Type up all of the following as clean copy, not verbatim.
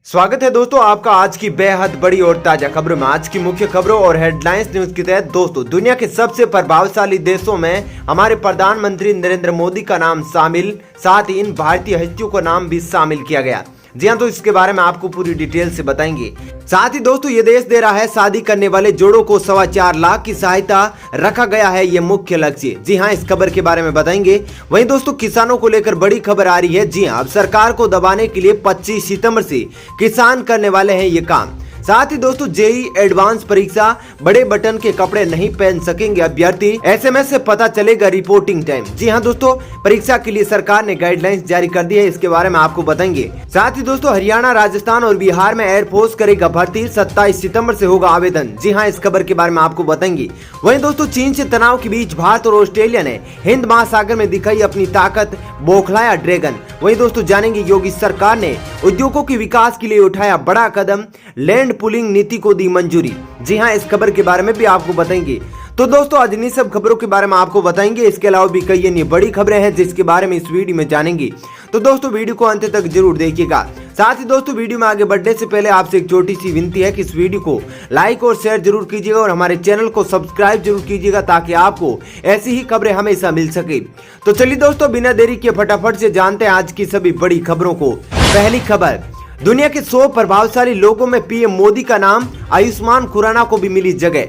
स्वागत है दोस्तों आपका आज की बेहद बड़ी और ताजा खबरों में। आज की मुख्य खबरों और हेडलाइंस न्यूज के तहत दोस्तों, दुनिया के सबसे प्रभावशाली देशों में हमारे प्रधानमंत्री नरेंद्र मोदी का नाम शामिल, साथ ही इन भारतीय हस्तियों का नाम भी शामिल किया गया। जी हाँ, तो इसके बारे में आपको पूरी डिटेल से बताएंगे। साथ ही दोस्तों, ये देश दे रहा है शादी करने वाले जोड़ों को 4.25 लाख की सहायता, रखा गया है ये मुख्य लक्ष्य। जी हाँ, इस खबर के बारे में बताएंगे। वहीं दोस्तों, किसानों को लेकर बड़ी खबर आ रही है। जी हाँ, अब सरकार को दबाने के लिए 25 सितंबर से किसान करने वाले हैं ये काम। साथ ही दोस्तों, जेईई एडवांस परीक्षा, बड़े बटन के कपड़े नहीं पहन सकेंगे अभ्यर्थी, एसएमएस से पता चलेगा रिपोर्टिंग टाइम। जी हाँ दोस्तों, परीक्षा के लिए सरकार ने गाइडलाइंस जारी कर दी है, इसके बारे में आपको बताएंगे। साथ ही दोस्तों, हरियाणा, राजस्थान और बिहार में एयरफोर्स करेगा भर्ती, 27 सितंबर से होगा आवेदन। जी हाँ, इस खबर के बारे में आपको बताएंगे। वहीं दोस्तों, चीन से तनाव के बीच भारत और ऑस्ट्रेलिया ने हिंद महासागर में दिखाई अपनी ताकत, बौखलाया ड्रैगन। वहीं दोस्तों, जानेंगे योगी सरकार ने उद्योगों के विकास के लिए उठाया बड़ा कदम, लैंड पुलिंग नीति को दी मंजूरी। जी हां, इस खबर के बारे में भी आपको बताएंगे। तो दोस्तों, आज इन्हीं सब खबरों के बारे में आपको बताएंगे। इसके अलावा भी कई अन्य बड़ी खबरें हैं जिसके बारे में इस वीडियो में जानेंगे। तो दोस्तों, वीडियो को अंत तक जरूर देखिएगा। साथ ही दोस्तों, वीडियो में आगे बढ़ने से पहले आपसे एक छोटी सी विनती है कि इस वीडियो को लाइक और शेयर जरूर कीजिएगा और हमारे चैनल को सब्सक्राइब जरूर कीजिएगा ताकि आपको ऐसी ही खबरें हमेशा मिल सके। तो चलिए दोस्तों, बिना देरी के फटाफट से जानते हैं आज की सभी बड़ी खबरों को। पहली खबर, दुनिया के 100 प्रभावशाली लोगों में पीएम मोदी का नाम, आयुष्मान खुराना को भी मिली जगह।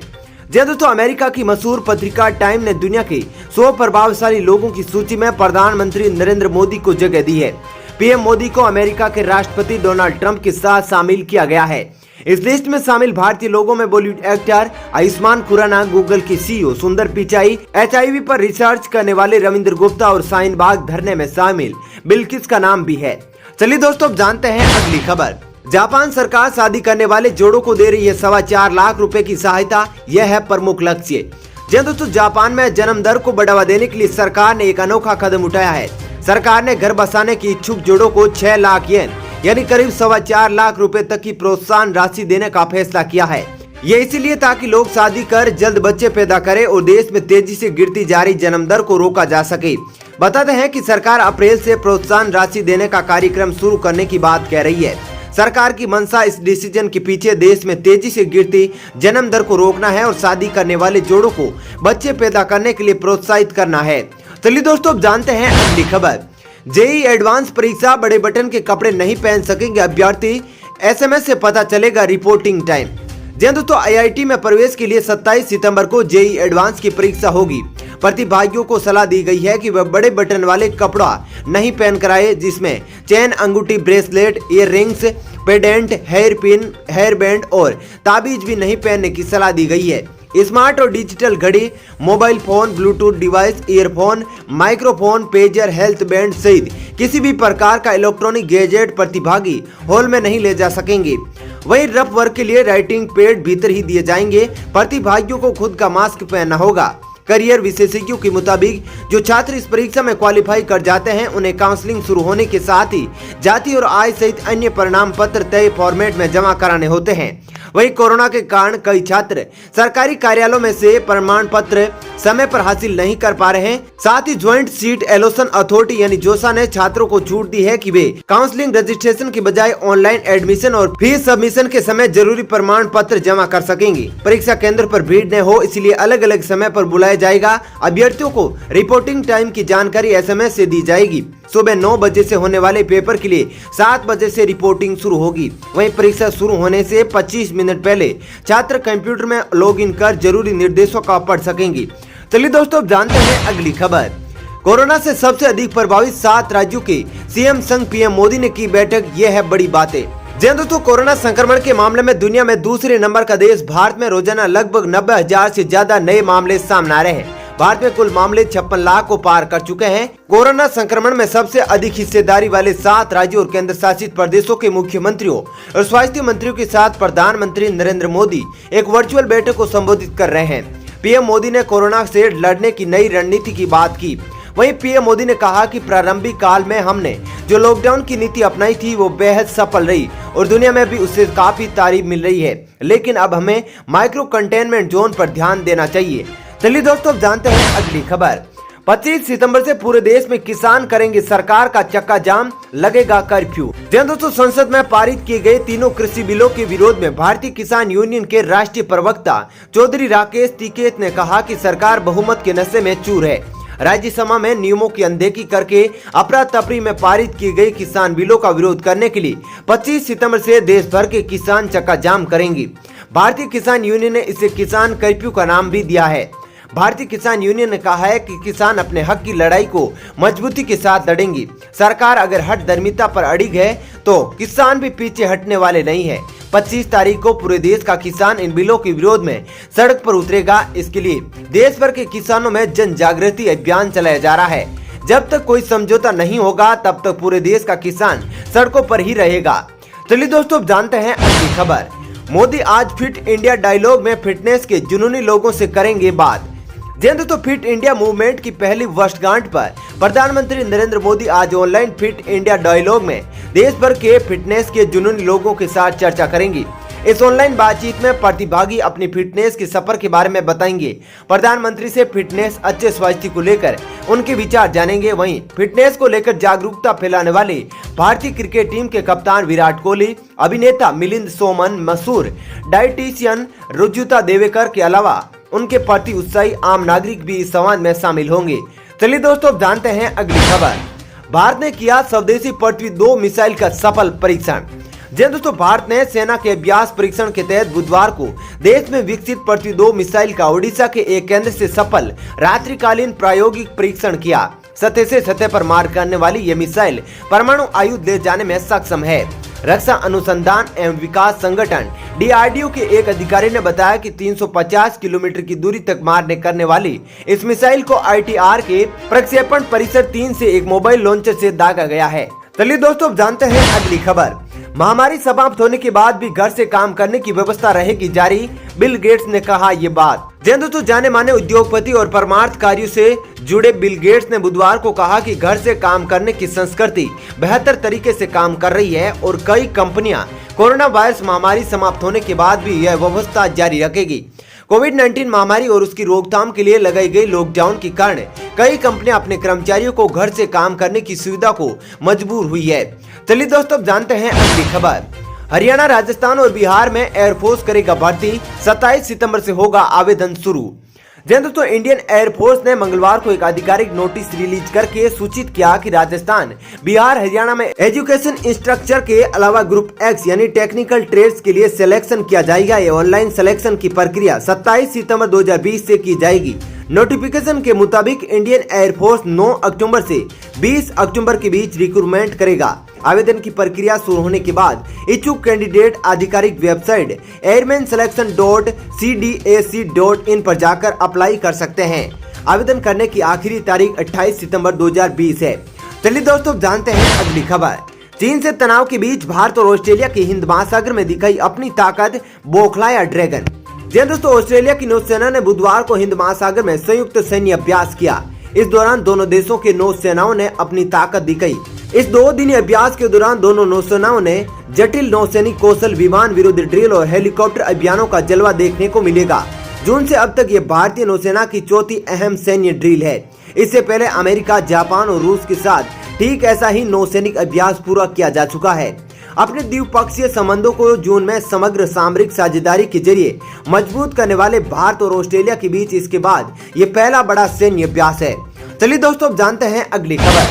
जी दोस्तों, अमेरिका की मशहूर पत्रिका टाइम ने दुनिया के 100 प्रभावशाली लोगों की सूची में प्रधानमंत्री नरेंद्र मोदी को जगह दी है। पीएम मोदी को अमेरिका के राष्ट्रपति डोनाल्ड ट्रंप के साथ शामिल किया गया है। इस लिस्ट में शामिल भारतीय लोगों में बॉलीवुड एक्टर आयुष्मान खुराना, गूगल के सीईओ सुंदर पिचाई, एचआईवी पर रिसर्च करने वाले रविंद्र गुप्ता और शाहीन बाग धरने में शामिल बिल्किस का नाम भी है। चलिए दोस्तों, अब जानते हैं अगली खबर। जापान सरकार शादी करने वाले जोड़ों को दे रही है 4.25 लाख रुपए की सहायता, यह है प्रमुख लक्ष्य। जी दोस्तों, जापान में जन्म दर को बढ़ावा देने के लिए सरकार ने एक अनोखा कदम उठाया है। सरकार ने घर बसाने की इच्छुक जोड़ों को 6 लाख येन यानी करीब 4.25 लाख रुपए तक की प्रोत्साहन राशि देने का फैसला किया है। ये इसीलिए ताकि लोग शादी कर जल्द बच्चे पैदा करें और देश में तेजी से गिरती जा रही जन्म दर को रोका जा सके। बताते हैं कि सरकार अप्रैल से प्रोत्साहन राशि देने का कार्यक्रम शुरू करने की बात कह रही है। सरकार की मंशा इस डिसीजन के पीछे देश में तेजी से गिरती जन्म दर को रोकना है और शादी करने वाले जोड़ों को बच्चे पैदा करने के लिए प्रोत्साहित करना है। चलिए दोस्तों, अब जानते हैं अगली खबर। जेईई एडवांस परीक्षा, बड़े बटन के कपड़े नहीं पहन सकेंगे अभ्यर्थी, एसएमएस से पता चलेगा रिपोर्टिंग टाइम। जी दोस्तों, आईआईटी में प्रवेश के लिए 27 सितंबर को जेईई एडवांस की परीक्षा होगी। प्रतिभागियों को सलाह दी गई है कि वह बड़े बटन वाले कपड़ा नहीं पहन कर आए, जिसमें चेन, अंगूठी, bracelet, earrings, pendant, hairpin, hairband और ताबीज भी नहीं पहनने की सलाह दी गई है। स्मार्ट और डिजिटल घड़ी, mobile phone, Bluetooth device, earphone, microphone, pager, health band सहित किसी भी प्रकार का इलेक्ट्रॉनिक गैजेट प्रतिभागी हॉल में नहीं ले जा सकेंगे। वहीं रफ वर्क के लिए राइटिंग पैड भीतर ही दिए जाएंगे। प्रतिभागियों को खुद का मास्क पहनना होगा। करियर विशेषज्ञों के मुताबिक जो छात्र इस परीक्षा में क्वालिफाई कर जाते हैं, उन्हें काउंसलिंग शुरू होने के साथ ही जाति और आय सहित अन्य परिणाम पत्र तय फॉर्मेट में जमा कराने होते हैं। वहीं कोरोना के कारण कई छात्र सरकारी कार्यालयों में से प्रमाण पत्र समय पर हासिल नहीं कर पा रहे हैं। साथ ही ज्वाइंट सीट एलोसन अथॉरिटी यानी जोसा ने छात्रों को छूट दी है कि वे काउंसलिंग रजिस्ट्रेशन के बजाय ऑनलाइन एडमिशन और फीस सबमिशन के समय जरूरी प्रमाण पत्र जमा कर सकेंगे। परीक्षा केंद्र पर भीड़ न हो इसलिए अलग अलग समय पर बुलाया जाएगा। अभ्यर्थियों को रिपोर्टिंग टाइम की जानकारी एसएमएस से दी जाएगी। सुबह 9 बजे से होने वाले पेपर के लिए 7 बजे से रिपोर्टिंग शुरू होगी। वहीं परीक्षा शुरू होने से 25 मिनट पहले छात्र कंप्यूटर में लॉगिन कर जरूरी निर्देशों का पढ़ सकेंगे। चलिए दोस्तों, जानते हैं अगली खबर। कोरोना से सबसे अधिक प्रभावित 7 राज्यों के सीएम संग पीएम मोदी ने की बैठक, यह है बड़ी बातें। जी दोस्तों, कोरोना संक्रमण के मामले में दुनिया में दूसरे नंबर का देश भारत में रोजाना लगभग 90,000 से ज्यादा नए मामले सामने आ रहे हैं। भारत में कुल मामले 56 लाख को पार कर चुके हैं। कोरोना संक्रमण में सबसे अधिक हिस्सेदारी वाले 7 राज्यों और केंद्र शासित प्रदेशों के मुख्यमंत्रियों और स्वास्थ्य मंत्रियों के साथ प्रधानमंत्री नरेंद्र मोदी एक वर्चुअल बैठक को संबोधित कर रहे हैं। पीएम मोदी ने कोरोना से लड़ने की नई रणनीति की बात की। वहीं पीएम मोदी ने कहा कि प्रारंभिक काल में हमने जो लॉकडाउन की नीति अपनाई थी वो बेहद सफल रही और दुनिया में भी उससे काफी तारीफ मिल रही है, लेकिन अब हमें माइक्रो कंटेनमेंट जोन पर ध्यान देना चाहिए। चलिए दोस्तों, जानते हैं अगली खबर। 25 सितंबर से पूरे देश में किसान करेंगे सरकार का चक्का जाम, लगेगा कर्फ्यू। दोस्तों, संसद में पारित किए गए तीनों कृषि बिलों के विरोध में भारतीय किसान यूनियन के राष्ट्रीय प्रवक्ता चौधरी राकेश टिकैत ने कहा कि सरकार बहुमत के नशे में चूर है। राज्यसभा में नियमों की अनदेखी करके अफरा तफरी में पारित किए गए किसान बिलों का विरोध करने के लिए 25 सितंबर से देश भर के किसान चक्का जाम करेंगे। भारतीय किसान यूनियन ने इसे किसान कर्फ्यू का नाम भी दिया है। भारतीय किसान यूनियन ने कहा है कि किसान अपने हक की लड़ाई को मजबूती के साथ लड़ेंगी। सरकार अगर हठ धर्मिता पर अड़िग है तो किसान भी पीछे हटने वाले नहीं है। 25 तारीख को पूरे देश का किसान इन बिलों के विरोध में सड़क पर उतरेगा। इसके लिए देश भर के किसानों में जन जागृति अभियान चलाया जा रहा है। जब तक कोई समझौता नहीं होगा तब तक पूरे देश का किसान सड़कों पर ही रहेगा। चलिए दोस्तों, अब जानते हैं अगली खबर। मोदी आज फिट इंडिया डायलॉग में फिटनेस के जुनूनी लोगों से करेंगे बात। दोस्तों, फिट इंडिया मूवमेंट की पहली वर्षगांठ पर प्रधानमंत्री नरेंद्र मोदी आज ऑनलाइन फिट इंडिया डायलॉग में देश भर के फिटनेस के जुनूनी लोगों के साथ चर्चा करेंगी। इस ऑनलाइन बातचीत में प्रतिभागी अपनी फिटनेस के सफर के बारे में बताएंगे। प्रधानमंत्री से फिटनेस, अच्छे स्वास्थ्य को लेकर उनके विचार जानेंगे। वहीं फिटनेस को लेकर जागरूकता फैलाने वाले भारतीय क्रिकेट टीम के कप्तान विराट कोहली, अभिनेता मिलिंद सोमन, मशहूर डाइटिशियन रुजुता दिवेकर के अलावा उनके प्रति उत्साही आम नागरिक भी इस संवाद में शामिल होंगे। चलिए दोस्तों, अब जानते हैं अगली खबर। भारत ने किया स्वदेशी पृथ्वी 2 मिसाइल का सफल परीक्षण। दोस्तों, भारत ने सेना के अभ्यास परीक्षण के तहत बुधवार को देश में विकसित पृथ्वी 2 मिसाइल का ओडिशा के एक केंद्र से सफल रात्रिकालीन प्रायोगिक परीक्षण किया। सतह से सतह पर मार करने वाली यह मिसाइल परमाणु आयुध ले जाने में सक्षम है। रक्षा अनुसंधान एवं विकास संगठन DRDO के एक अधिकारी ने बताया कि 350 किलोमीटर की दूरी तक मारने करने वाली इस मिसाइल को ITR के प्रक्षेपण परिसर 3 से एक मोबाइल लॉन्चर से दागा गया है। चलिए दोस्तों, अब जानते हैं अगली खबर। महामारी समाप्त होने के बाद भी घर से काम करने की व्यवस्था रहेगी जारी, बिल गेट्स ने कहा ये बात। दोस्तों, जाने माने उद्योगपति और परमार्थ कार्यों से जुड़े बिल गेट्स ने बुधवार को कहा कि घर से काम करने की संस्कृति बेहतर तरीके से काम कर रही है और कई कंपनियां कोरोना वायरस महामारी समाप्त होने के बाद भी यह व्यवस्था जारी रखेगी। कोविड-19 महामारी और उसकी रोकथाम के लिए लगाई गई लॉकडाउन के कारण कई कंपनियां अपने कर्मचारियों को घर से काम करने की सुविधा को मजबूर हुई है। चलिए दोस्तों, अब जानते हैं अगली खबर। हरियाणा, राजस्थान और बिहार में एयरफोर्स करेगा भर्ती, 27 सितंबर से होगा आवेदन शुरू। दोस्तों, इंडियन एयरफोर्स ने मंगलवार को एक आधिकारिक नोटिस रिलीज करके सूचित किया कि राजस्थान, बिहार, हरियाणा में एजुकेशन इंस्ट्रक्चर के अलावा ग्रुप X यानी टेक्निकल ट्रेड्स के लिए सिलेक्शन किया जाएगा। ये ऑनलाइन सिलेक्शन की प्रक्रिया 27 सितंबर 2020 से की जाएगी। नोटिफिकेशन के मुताबिक इंडियन एयरफोर्स 9 अक्टूबर से 20 अक्टूबर के बीच रिक्रूटमेंट करेगा। आवेदन की प्रक्रिया शुरू होने के बाद इच्छुक कैंडिडेट आधिकारिक वेबसाइट airmanselection.cdac.in पर जाकर अप्लाई कर सकते हैं। आवेदन करने की आखिरी तारीख 28 सितंबर 2020 है। चलिए दोस्तों, जानते हैं अगली खबर। चीन से तनाव के बीच भारत और ऑस्ट्रेलिया की हिंद महासागर में दिखाई अपनी ताकत, बौखलाया ड्रैगन। दोस्तों, ऑस्ट्रेलिया की नौसेना ने बुधवार को हिंद महासागर में संयुक्त सैन्य अभ्यास किया। इस दौरान दोनों देशों के नौसेनाओं ने अपनी ताकत दिखाई। इस 2 दिनी अभ्यास के दौरान दोनों नौसेनाओं ने जटिल नौसैनिक कौशल, विमान विरोधी ड्रिल और हेलीकॉप्टर अभियानों का जलवा देखने को मिलेगा। जून से अब तक ये भारतीय नौसेना की चौथी अहम सैन्य ड्रिल है। इससे पहले अमेरिका, जापान और रूस के साथ ठीक ऐसा ही नौसैनिक अभ्यास पूरा किया जा चुका है। अपने द्विपक्षीय संबंधों को जून में समग्र सामरिक साझेदारी के जरिए मजबूत करने वाले भारत और ऑस्ट्रेलिया के बीच इसके बाद ये पहला बड़ा सैन्य अभ्यास है। चलिए दोस्तों, अब जानते हैं अगली खबर।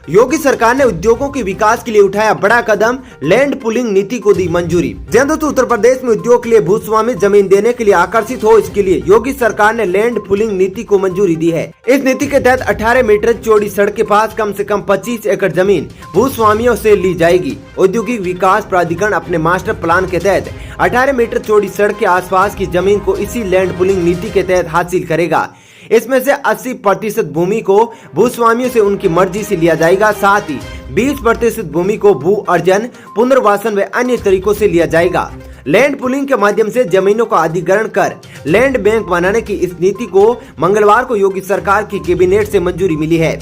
योगी सरकार ने उद्योगों के विकास के लिए उठाया बड़ा कदम, लैंड पुलिंग नीति को दी मंजूरी। दोस्तों, उत्तर प्रदेश में उद्योग के लिए भूस्वामी जमीन देने के लिए आकर्षित हो, इसके लिए योगी सरकार ने लैंड पुलिंग नीति को मंजूरी दी है। इस नीति के तहत 18 मीटर चौड़ी सड़क के पास कम से कम 25 एकड़ जमीन भूस्वामियों से ली जाएगी। औद्योगिक विकास प्राधिकरण अपने मास्टर प्लान के तहत 18 मीटर चौड़ी सड़क के आसपास की जमीन को इसी लैंड पुलिंग नीति के तहत हासिल करेगा। इसमें से 80% भूमि को भूस्वामियों से उनकी मर्जी से लिया जाएगा। साथ ही 20% भूमि को भू अर्जन, पुनर्वासन व अन्य तरीकों से लिया जाएगा। लैंड पुलिंग के माध्यम से जमीनों का अधिग्रहण कर लैंड बैंक बनाने की इस नीति को मंगलवार को योगी सरकार की कैबिनेट से मंजूरी मिली है।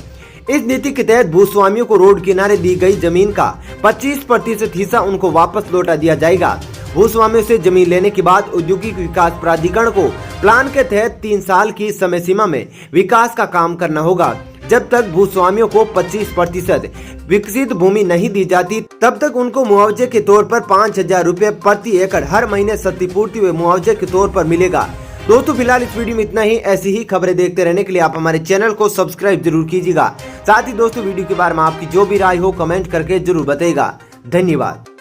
इस नीति के तहत भूस्वामियों को रोड किनारे दी गई जमीन का 25% हिस्सा उनको वापस लौटा दिया जाएगा। भूस्वामियों से जमीन लेने के बाद औद्योगिक विकास प्राधिकरण को प्लान के तहत 3 साल की समय सीमा में विकास का काम करना होगा। जब तक भूस्वामियों को 25% विकसित भूमि नहीं दी जाती तब तक उनको मुआवजे के तौर पर 5,000 रुपए प्रति एकड़ हर महीने क्षतिपूर्ति व मुआवजे के तौर पर मिलेगा। दोस्तों फिलहाल इस वीडियो में इतना ही। ऐसी ही खबरें देखते रहने के लिए आप हमारे चैनल को सब्सक्राइब जरूर कीजिएगा। साथ ही दोस्तों वीडियो के बारे में आपकी जो भी राय हो कमेंट करके जरूर बताइएगा। धन्यवाद।